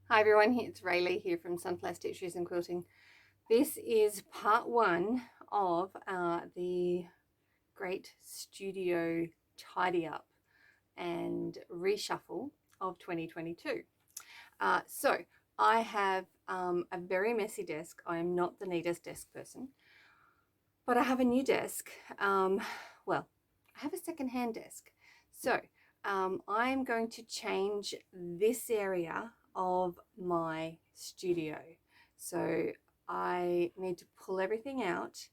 Hi everyone, it's Rayleigh here from Sunflower Stitcheries and Quilting. This is part one of the great studio tidy up and reshuffle of 2022. So I have a very messy desk. I am not the neatest desk person, but I have a new desk. Well, I have a second-hand desk. So I'm going to change this area of my studio. So I need to pull everything out.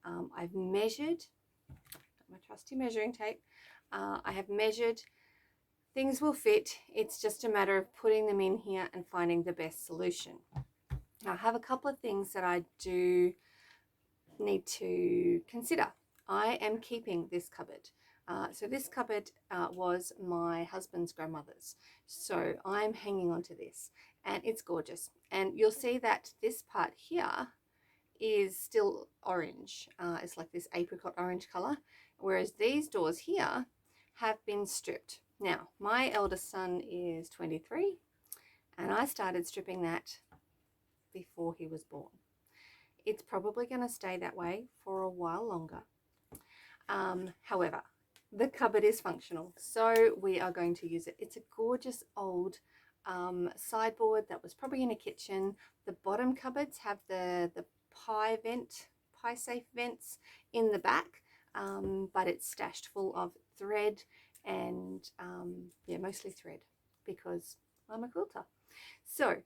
I've measured, my trusty measuring tape. I have measured, things will fit. It's just a matter of putting them in here and finding the best solution. Now, I have a couple of things that I do need to consider. I am keeping this cupboard. So this cupboard was my husband's grandmother's. So I'm hanging on to this and it's gorgeous. And you'll see that this part here is still orange. It's like this apricot orange color, whereas these doors here have been stripped. Now, my eldest son is 23 and I started stripping that before he was born. It's probably going to stay that way for a while longer. However, the cupboard is functional, so we are going to use it. It's a gorgeous old sideboard that was probably in a kitchen. The bottom cupboards have the pie safe vents in the back, but it's stashed full of thread and yeah, mostly thread because I'm a quilter. So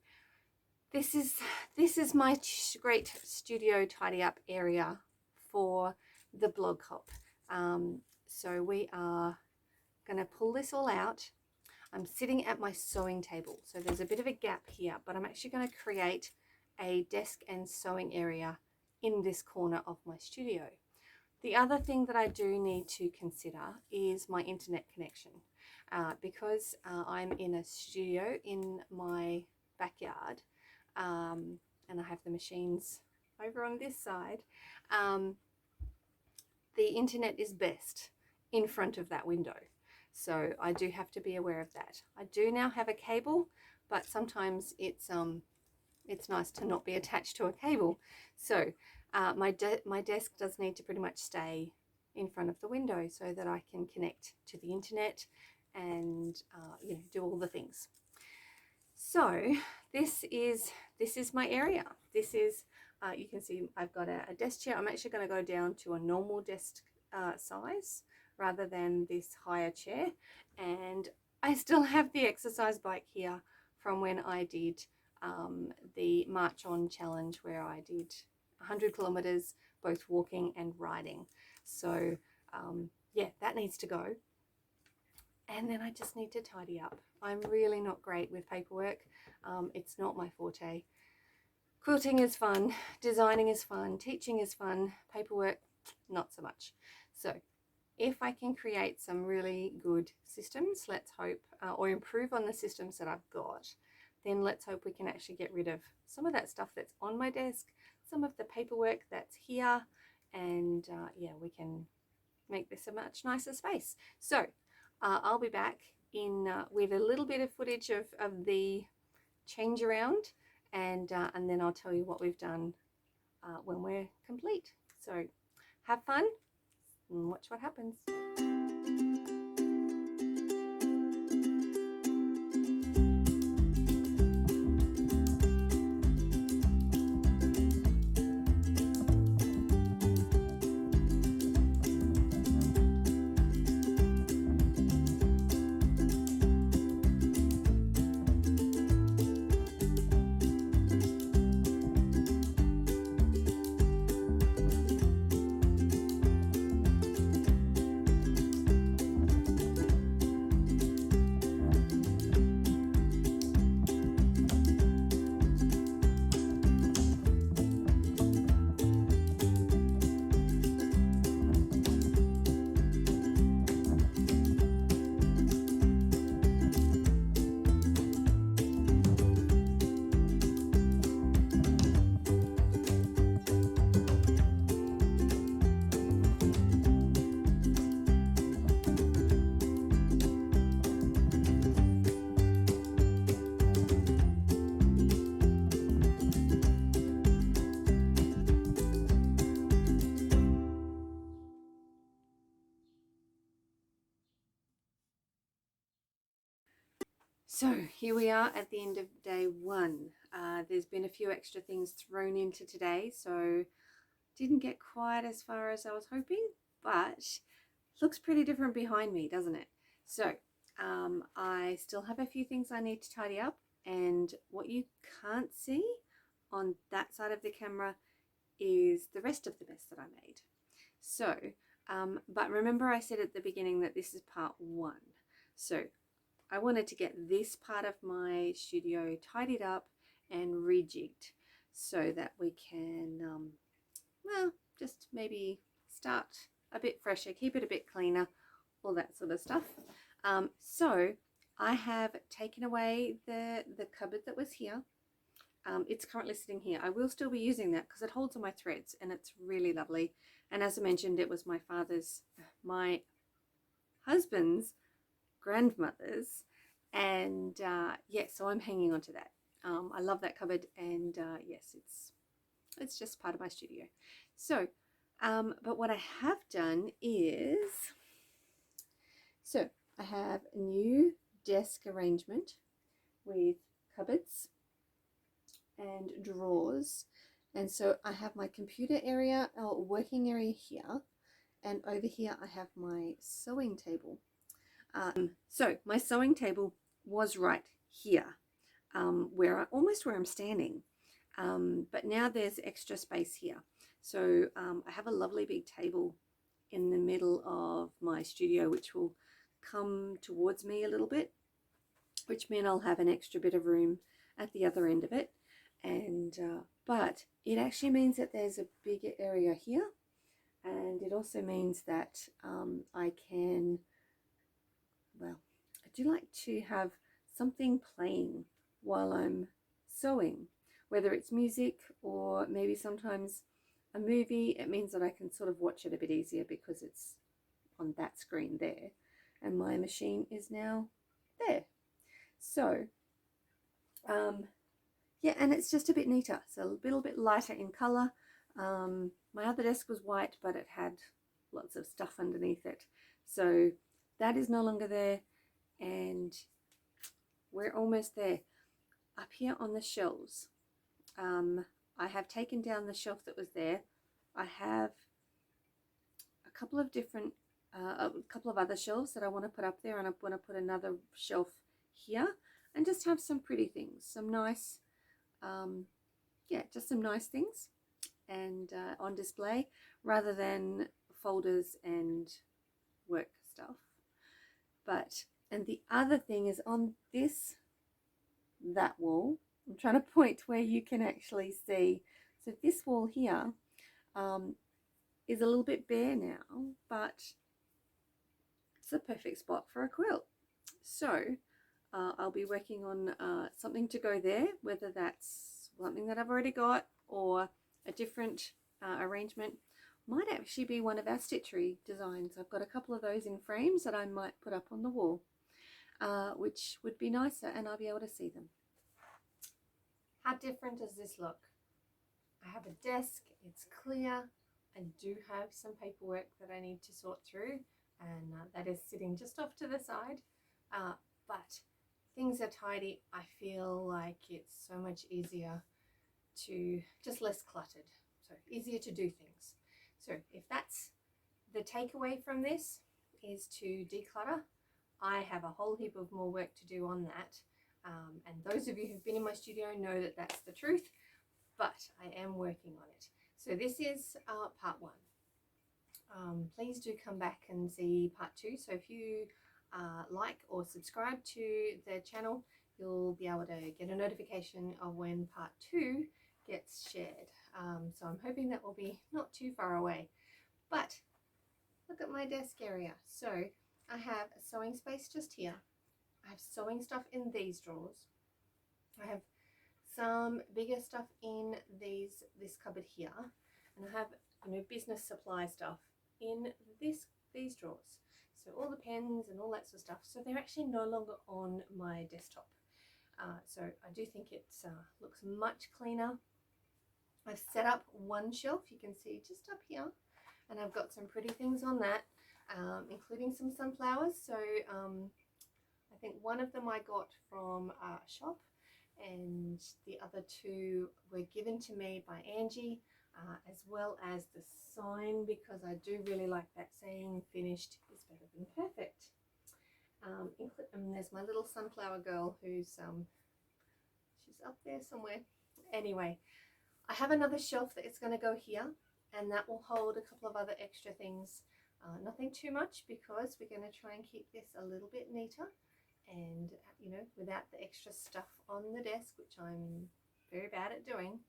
this is my great studio tidy up area for the blog hop. So we are going to pull this all out. I'm sitting at my sewing table, so there's a bit of a gap here, but I'm actually going to create a desk and sewing area in this corner of my studio. The other thing that I do need to consider is my internet connection. Because I'm in a studio in my backyard, and I have the machines over on this side, the internet is best in front of that window. So I do have to be aware of that. I do now have a cable, but sometimes it's nice to not be attached to a cable. So my desk does need to pretty much stay in front of the window so that I can connect to the internet and do all the things. So this is my area. This is you can see I've got a desk chair. I'm actually going to go down to a normal desk size rather than this higher chair, and I still have the exercise bike here from when I did the March On challenge, where I did 100 kilometers both walking and riding. So yeah, that needs to go. And then I just need to tidy up. I'm really not great with paperwork. It's not my forte. Quilting is fun, designing is fun, teaching is fun, paperwork, not so much. So if I can create some really good systems, let's hope, or improve on the systems that I've got, then let's hope we can actually get rid of some of that stuff that's on my desk, some of the paperwork that's here, and yeah, we can make this a much nicer space. So I'll be back in with a little bit of footage of the change around, and then I'll tell you what we've done when we're complete. So have fun and watch what happens. So here we are at the end of day one. There's been a few extra things thrown into today, so didn't get quite as far as I was hoping, but looks pretty different behind me, doesn't it? So I still have a few things I need to tidy up, and what you can't see on that side of the camera is the rest of the mess that I made. So, but remember I said at the beginning that this is part one. So I wanted to get this part of my studio tidied up and rejigged so that we can, well, just maybe start a bit fresher, keep it a bit cleaner, all that sort of stuff. So I have taken away the cupboard that was here. It's currently sitting here. I will still be using that because it holds all my threads and it's really lovely. And as I mentioned, it was my husband's grandmother's, and yeah, so I'm hanging on to that. I love that cupboard, and yes, it's just part of my studio. So but what I have done is, so I have a new desk arrangement with cupboards and drawers, and so I have my computer area or working area here, and over here I have my sewing table. So my sewing table was right here, almost where I'm standing, but now there's extra space here. So I have a lovely big table in the middle of my studio, which will come towards me a little bit, which means I'll have an extra bit of room at the other end of it. And but it actually means that there's a bigger area here, and it also means that I can, well, I do like to have something playing while I'm sewing, whether it's music or maybe sometimes a movie. It means that I can sort of watch it a bit easier because it's on that screen there, and my machine is now there. So yeah, and it's just a bit neater, so a little bit lighter in color. My other desk was white, but it had lots of stuff underneath it, so that is no longer there, and we're almost there. Up here on the shelves, I have taken down the shelf that was there. I have a couple of different, a couple of other shelves that I want to put up there, and I want to put another shelf here and just have some pretty things, some nice, yeah, just some nice things and on display rather than folders and work stuff. But, and the other thing is on that wall, I'm trying to point where you can actually see. So this wall here is a little bit bare now, but it's a perfect spot for a quilt. So I'll be working on something to go there, whether that's something that I've already got or a different arrangement. Might actually be one of our stitchery designs. I've got a couple of those in frames that I might put up on the wall, which would be nicer, and I'll be able to see them. How different does this look? I have a desk, it's clear. I do have some paperwork that I need to sort through, and that is sitting just off to the side, but things are tidy. I feel like it's so much easier to, just less cluttered, so easier to do things. So if that's the takeaway from this, is to declutter. I have a whole heap of more work to do on that, and those of you who've been in my studio know that that's the truth, but I am working on it. So this is part one. Please do come back and see part two. So if you like or subscribe to the channel, you'll be able to get a notification of when part two gets shared. So I'm hoping that will be not too far away. But look at my desk area. So I have a sewing space just here. I have sewing stuff in these drawers. I have some bigger stuff in this cupboard here, and I have, you know, business supply stuff in these drawers. So all the pens and all that sort of stuff. So they're actually no longer on my desktop. So I do think it looks much cleaner. I've set up one shelf, you can see just up here, and I've got some pretty things on that, including some sunflowers. So I think one of them I got from a shop, and the other two were given to me by Angie, as well as the sign, because I do really like that saying, finished is better than perfect. And there's my little sunflower girl who's she's up there somewhere. Anyway, I have another shelf that is going to go here, and that will hold a couple of other extra things. Nothing too much, because we're going to try and keep this a little bit neater, and you know, without the extra stuff on the desk, which I'm very bad at doing.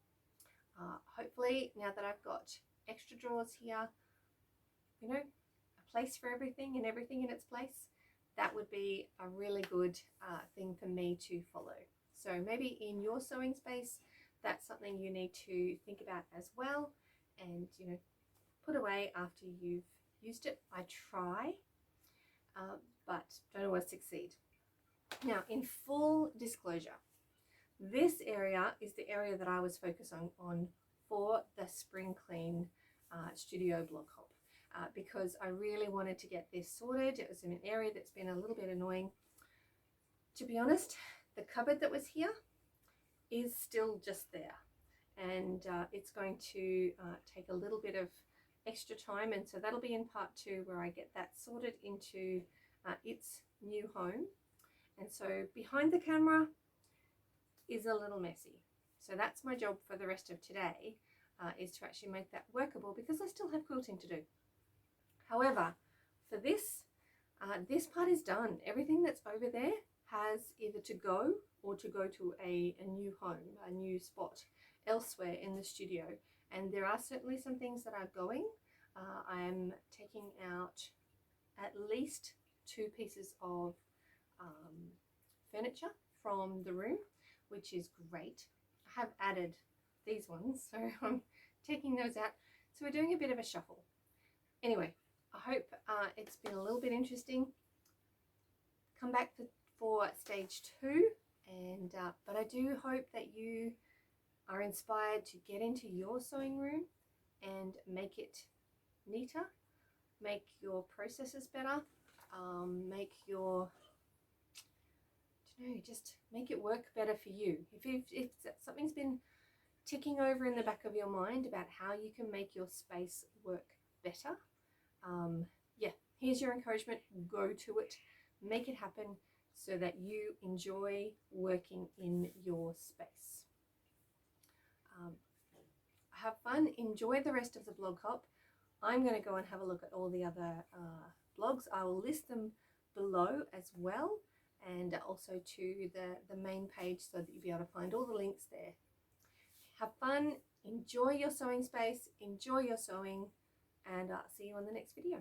Hopefully, now that I've got extra drawers here, you know, a place for everything and everything in its place, that would be a really good thing for me to follow. So maybe in your sewing space, that's something you need to think about as well, and you know, put away after you've used it. I try, but don't always succeed. Now, in full disclosure, this area is the area that I was focusing on for the spring clean studio blog hop, because I really wanted to get this sorted. It was in an area that's been a little bit annoying. To be honest, the cupboard that was here is still just there, and it's going to take a little bit of extra time, and so that'll be in part 2, where I get that sorted into its new home. And so behind the camera is a little messy, so that's my job for the rest of today, is to actually make that workable, because I still have quilting to do. However, for this part is done. Everything that's over there has either to go or to go to a new home, a new spot elsewhere in the studio. And there are certainly some things that are going. I'm taking out at least 2 pieces of furniture from the room, which is great. I have added these ones, so I'm taking those out. So we're doing a bit of a shuffle. Anyway, I hope it's been a little bit interesting. Come back for stage 2, and but I do hope that you are inspired to get into your sewing room and make it neater, make your processes better, make your, just make it work better for you. If something's been ticking over in the back of your mind about how you can make your space work better, yeah, here's your encouragement. Go to it, make it happen, so that you enjoy working in your space. Have fun, enjoy the rest of the blog hop. I'm going to go and have a look at all the other blogs. I will list them below as well, and also to the main page, so that you'll be able to find all the links there. Have fun, enjoy your sewing space, enjoy your sewing, and I'll see you on the next video.